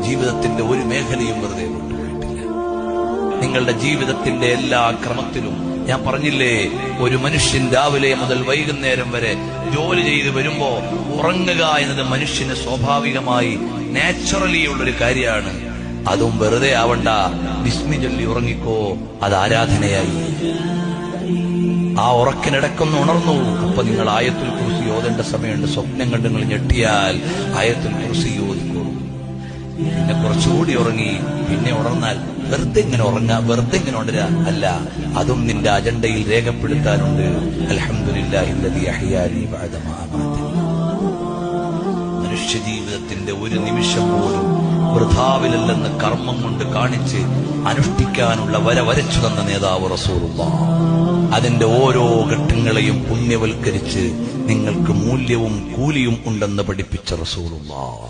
ജീവിതത്തിന്റെ ഒരു മേഖലയും വെറുതെ കൊണ്ടുപോയിട്ടില്ല. നിങ്ങളുടെ ജീവിതത്തിന്റെ എല്ലാ ക്രമത്തിലും ഞാൻ പറഞ്ഞില്ലേ, ഒരു മനുഷ്യൻ രാവിലെ മുതൽ വൈകുന്നേരം വരെ ജോലി ചെയ്ത് വരുമ്പോ ഉറങ്ങുക എന്നത് മനുഷ്യന് സ്വാഭാവികമായി നാച്ചുറലി ഉള്ളൊരു കാര്യമാണ്. അതും വെറുതെ ആവണ്ട, ബിസ്മി ചൊല്ലി ഉറങ്ങിക്കോ, അത് ആരാധനയായി. ആ ഉറക്കിനിടക്കൊന്ന് ഉണർന്നു, അപ്പൊ നിങ്ങൾ ആയത്തുൽ കുർസി ഓതേണ്ട സമയമുണ്ട്. സ്വപ്നം കണ്ട് നിങ്ങൾ ഞെട്ടിയാൽ ആയത്തുൽ കുർസി ഓതിക്കോളൂ. പിന്നെ കുറച്ചുകൂടി ഉറങ്ങി, പിന്നെ ഉണർന്നാൽ വെറുതെ ഇങ്ങനെ ഉറങ്ങാ, വെറുതെ ഇങ്ങനെ ഉണരാ അല്ല, അതും നിന്റെ അജണ്ടയിൽ രേഖപ്പെടുത്താനുണ്ട്. അൽഹംദുലില്ലാഹില്ലദീ അഹ്യാനി ബഅദ മാ അമാതനി. മനുഷ്യ ജീവിതത്തിന്റെ ഒരു നിമിഷം പോലും വൃഥാവിലല്ലെന്ന് കർമ്മം കൊണ്ട് കാണിച്ച് അനുഷ്ഠിക്കാനുള്ള വര വരച്ചു തന്ന നേതാവ് റസൂലുള്ളാഹ്. അതിന്റെ ഓരോ ഘട്ടങ്ങളെയും പുണ്യവൽക്കരിച്ച് നിങ്ങൾക്ക് മൂല്യവും കൂലിയും ഉണ്ടെന്ന് പഠിപ്പിച്ച റസൂലുള്ളാഹ്.